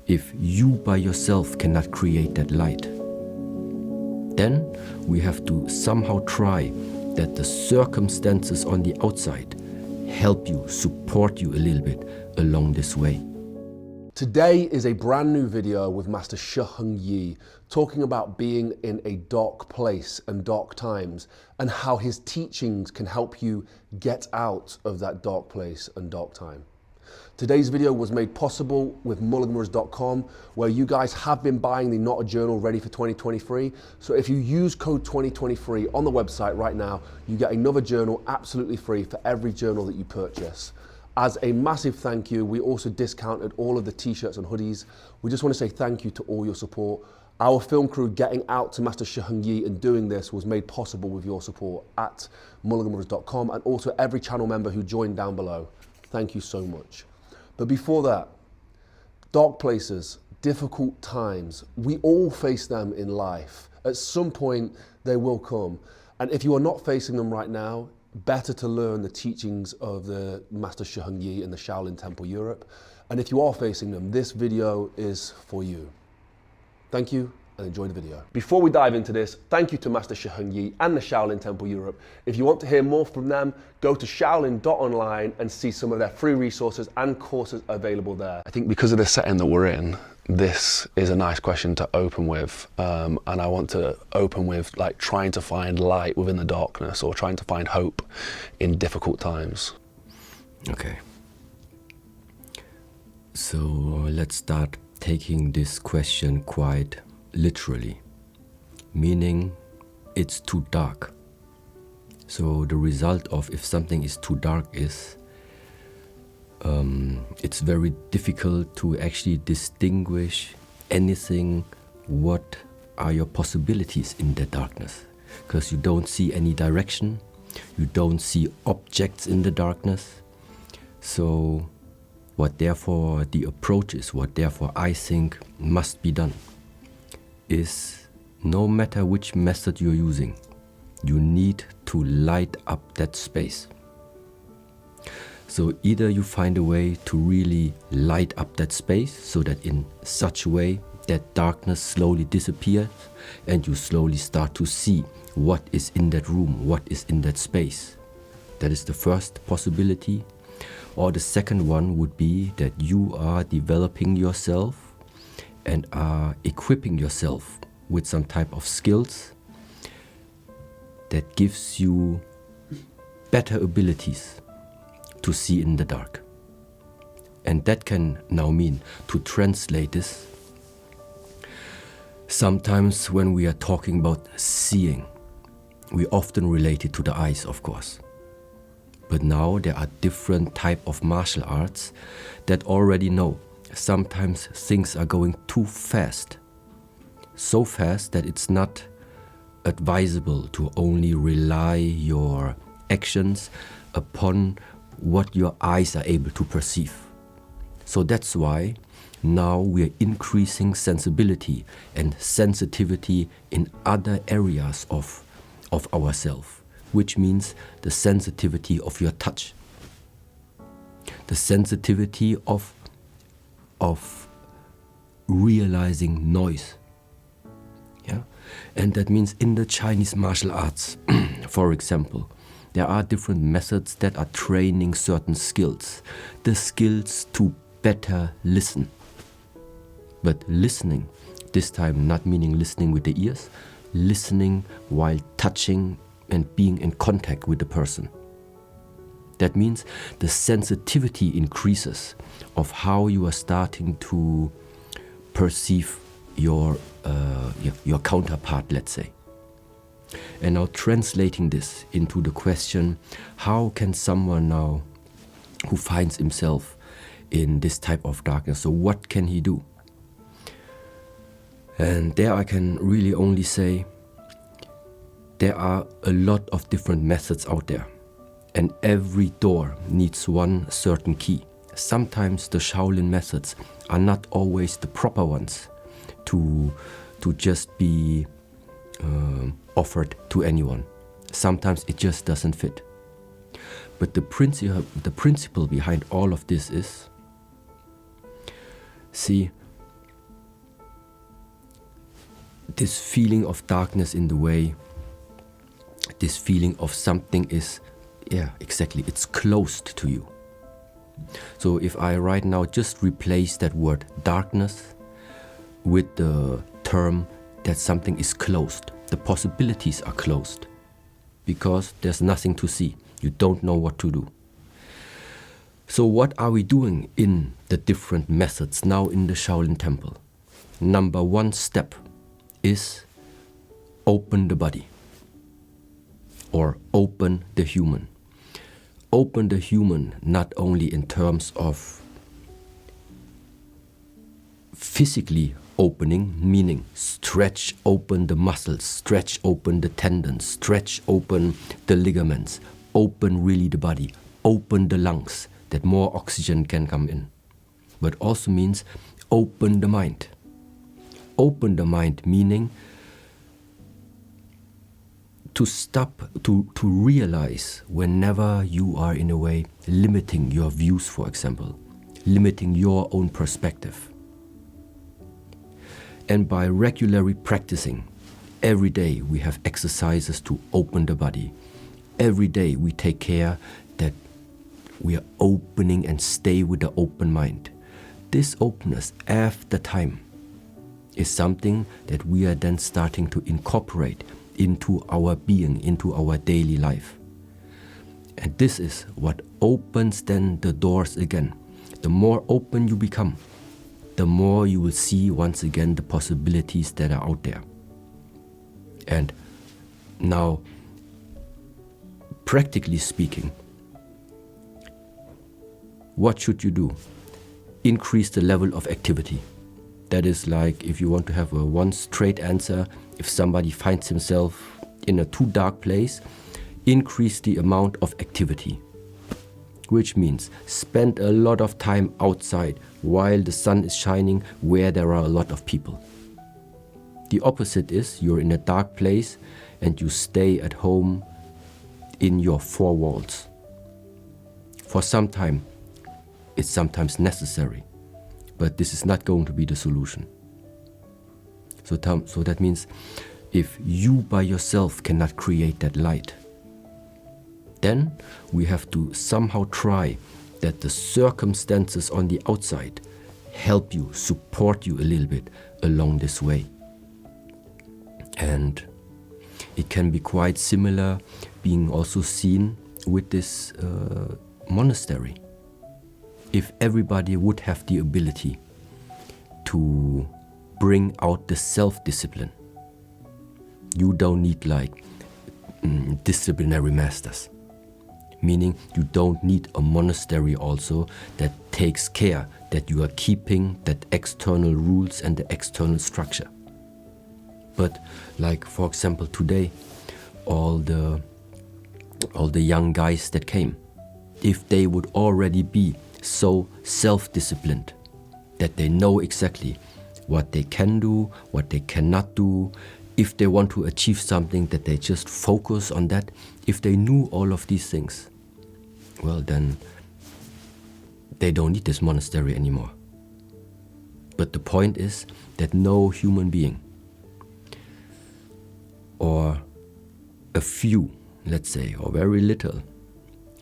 if you by yourself cannot create that light. Then we have to somehow try that the circumstances on the outside help you, support you a little bit along this way. Today is a brand new video with Master Shi Heng Yi talking about being in a dark place and dark times and how his teachings can help you get out of that dark place and dark time. Today's video was made possible with mulligan.com, where you guys have been buying the Not a Journal ready for 2023. So if you use code 2023 on the website right now, you get another journal absolutely free for every journal that you purchase. As a massive thank you, we also discounted all of the t-shirts and hoodies. We just want to say thank you to all your support. Our film crew getting out to Master Shi Heng Yi and doing this was made possible with your support at mulligan.com, and also every channel member who joined down below. Thank you so much. But before that, dark places, difficult times, we all face them in life. At some point, they will come. And if you are not facing them right now, better to learn the teachings of the Master Shi Heng Yi in the Shaolin Temple Europe. And if you are facing them, this video is for you. Thank you and enjoy the video. Before we dive into this, thank you to Master Shi Heng Yi and the Shaolin Temple Europe. If you want to hear more from them, go to shaolin.online and see some of their free resources and courses available there. I think because of the setting that we're in, this is a nice question to open with, and I want to open with like trying to find light within the darkness, or trying to find hope in difficult times. Okay. So let's start taking this question quite literally, meaning it's too dark. So the result of if something is too dark is it's very difficult to actually distinguish anything. What are your possibilities in the darkness? Because you don't see any direction, you don't see objects in the darkness. So what therefore the approach is, what therefore I think must be done, is no matter which method you're using, you need to light up that space. So either you find a way to really light up that space so that in such a way that darkness slowly disappears and you slowly start to see what is in that room, what is in that space. That is the first possibility. Or the second one would be that you are developing yourself and are equipping yourself with some type of skills that gives you better abilities to see in the dark. And that can now mean, to translate this, sometimes when we are talking about seeing, we often relate it to the eyes, of course. But now there are different type of martial arts that already know sometimes things are going too fast. So fast that it's not advisable to only rely your actions upon what your eyes are able to perceive. So that's why now we're increasing sensibility and sensitivity in other areas of ourselves, which means the sensitivity of your touch, the sensitivity of realizing noise. Yeah? And that means in the Chinese martial arts, for example, there are different methods that are training certain skills. The skills to better listen. But listening, this time not meaning listening with the ears, listening while touching and being in contact with the person. That means the sensitivity increases of how you are starting to perceive your counterpart, let's say. And now translating this into the question, how can someone now who finds himself in this type of darkness, so what can he do? And there I can really only say there are a lot of different methods out there, and every door needs one certain key. Sometimes the Shaolin methods are not always the proper ones to just be offered to anyone. Sometimes it just doesn't fit. But the principle behind all of this is, see, this feeling of darkness in the way, this feeling of something is, yeah, exactly, it's closed to you. So if I right now just replace that word darkness with the term that something is closed, the possibilities are closed because there's nothing to see. You don't know what to do. So what are we doing in the different methods now in the Shaolin Temple? Number one step is open the body or open the human. Open the human not only in terms of physically opening, meaning stretch open the muscles, stretch open the tendons, stretch open the ligaments, open really the body, open the lungs, that more oxygen can come in. But also means open the mind. Open the mind meaning to stop, to realize whenever you are in a way limiting your views, for example, limiting your own perspective. And by regularly practicing, every day we have exercises to open the body. Every day we take care that we are opening and stay with the open mind. This openness after time is something that we are then starting to incorporate into our being, into our daily life. And this is what opens then the doors again. The more open you become, the more you will see once again the possibilities that are out there. And now, practically speaking, what should you do? Increase the level of activity. That is like, if you want to have a one straight answer, if somebody finds himself in a too dark place, increase the amount of activity. Which means spend a lot of time outside while the sun is shining where there are a lot of people. The opposite is you're in a dark place and you stay at home in your four walls. For some time, it's sometimes necessary, but this is not going to be the solution. So that means if you by yourself cannot create that light, then we have to somehow try that the circumstances on the outside help you, support you a little bit along this way. And it can be quite similar, being also seen with this monastery. If everybody would have the ability to bring out the self-discipline, you don't need like disciplinary masters. Meaning you don't need a monastery also that takes care that you are keeping that external rules and the external structure. But like, for example, today, all the young guys that came, if they would already be so self-disciplined that they know exactly what they can do, what they cannot do, if they want to achieve something that they just focus on that, if they knew all of these things, well then they don't need this monastery anymore. But the point is that no human being, or a few, let's say, or very little,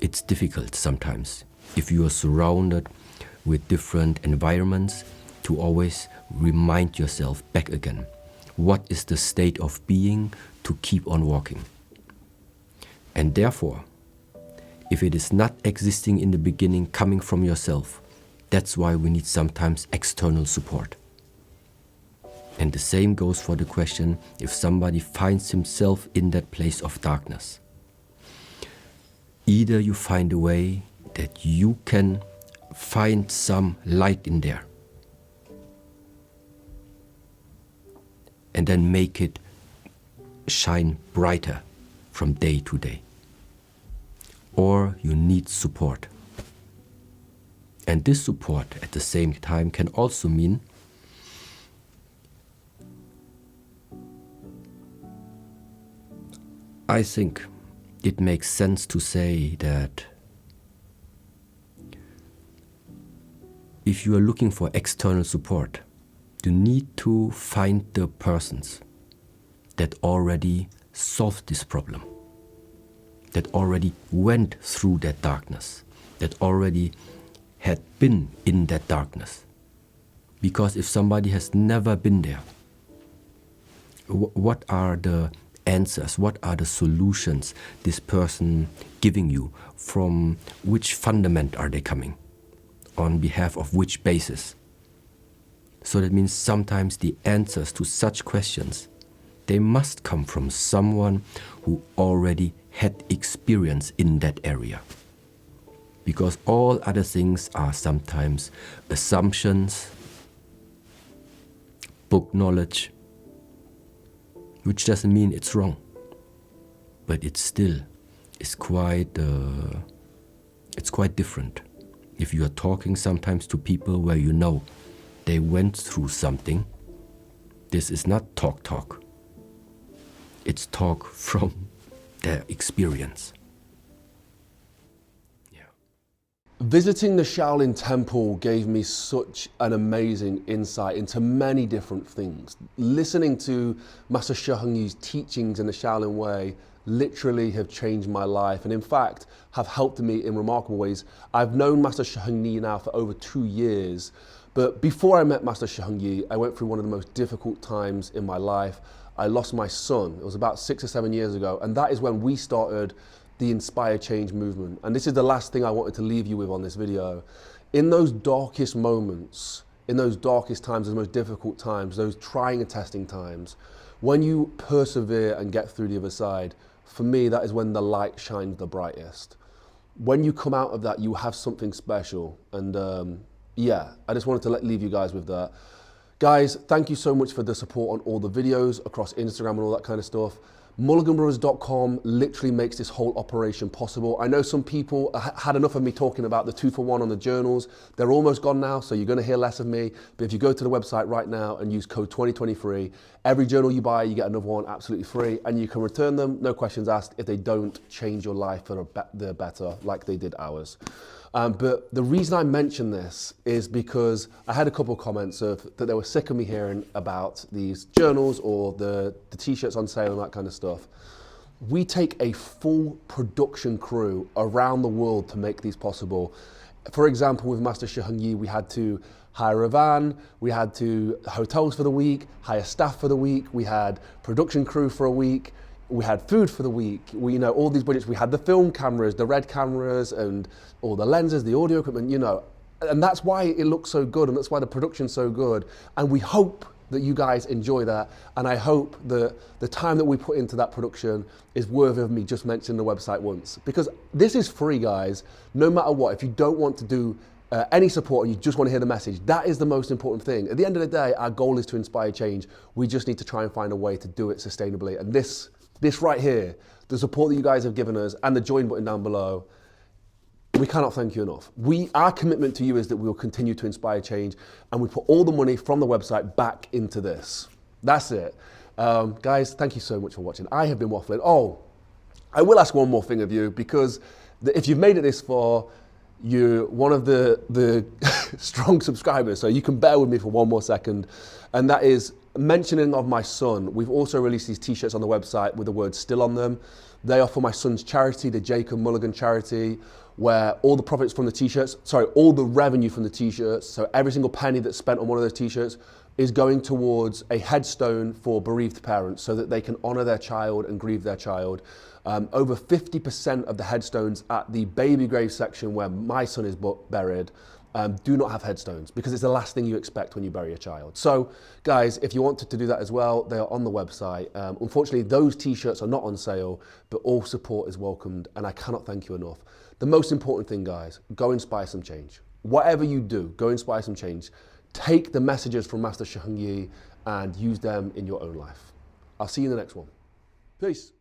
it's difficult sometimes if you are surrounded with different environments to always remind yourself back again, what is the state of being to keep on walking. And therefore, if it is not existing in the beginning coming from yourself, that's why we need sometimes external support. And the same goes for the question if somebody finds himself in that place of darkness. Either you find a way that you can find some light in there and then make it shine brighter from day to day. Or you need support. And this support at the same time can also mean I think it makes sense to say that if you are looking for external support, you need to find the persons that already solved this problem, that already went through that darkness, that already had been in that darkness. Because if somebody has never been there, what are the answers, what are the solutions this person giving you? From which fundament are they coming? On behalf of which basis? So that means sometimes the answers to such questions, they must come from someone who already had experience in that area. Because all other things are sometimes assumptions, book knowledge, which doesn't mean it's wrong, but it still is quite different. If you are talking sometimes to people where you know they went through something, this is not talk. It's talk from their experience. Visiting the Shaolin Temple gave me such an amazing insight into many different things. Listening to Master Shi Heng Yi's teachings in the Shaolin way literally have changed my life, and in fact have helped me in remarkable ways. I've known Master Shi Heng Yi now for over 2 years, but before I met Master Shi Heng Yi, I went through one of the most difficult times in my life. I lost my son. It was about 6 or 7 years ago, and that is when we started the Inspire Change movement. And this is the last thing I wanted to leave you with on this video. In those darkest moments, in those darkest times, those most difficult times, those trying and testing times, when you persevere and get through the other side, for me, that is when the light shines the brightest. When you come out of that, you have something special. And yeah, I just wanted to leave you guys with that. Guys, thank you so much for the support on all the videos across Instagram and all that kind of stuff. MulliganBrothers.com literally makes this whole operation possible. I know some people had enough of me talking about the 2-for-1 on the journals. They're almost gone now, so you're going to hear less of me. But if you go to the website right now and use code 2023, every journal you buy, you get another one absolutely free, and you can return them, no questions asked, if they don't change your life for the better, like they did ours. But the reason I mention this is because I had a couple of comments that they were sick of me hearing about these journals or the t-shirts on sale and that kind of stuff. We take a full production crew around the world to make these possible. For example, with Master Shi Heng Yi, we had to hire a van, we had to hotels for the week, hire staff for the week, we had production crew for a week, we had food for the week, all these budgets. We had the film cameras, the red cameras, and all the lenses, the audio equipment, and that's why it looks so good, and that's why the production's so good. And we hope that you guys enjoy that, and I hope that the time that we put into that production is worthy of me just mentioning the website once, because this is free, guys. No matter what, if you don't want to do any support and you just want to hear the message, that is the most important thing. At the end of the day, our goal is to inspire change. We just need to try and find a way to do it sustainably, and this right here, the support that you guys have given us and the join button down below, we cannot thank you enough. Our commitment to you is that we will continue to inspire change, and we put all the money from the website back into this. That's it. Guys, thank you so much for watching. I have been waffling. Oh, I will ask one more thing of you, because if you've made it this far, you're one of the strong subscribers, so you can bear with me for one more second, and that is mentioning of my son. We've also released these t-shirts on the website with the word "still" on them. They are for my son's charity, the Jacob Mulligan charity, where all the profits from the t-shirts, all the revenue from the t-shirts, so every single penny that's spent on one of those t-shirts is going towards a headstone for bereaved parents so that they can honor their child and grieve their child. Over 50% of the headstones at the baby grave section where my son is buried do not have headstones, because it's the last thing you expect when you bury a child. So guys, if you wanted to do that as well, they are on the website. Unfortunately, those t-shirts are not on sale, but all support is welcomed, and I cannot thank you enough. The most important thing, guys, go inspire some change. Whatever you do, go inspire some change. Take the messages from Master Shi Heng Yi and use them in your own life. I'll see you in the next one. Peace.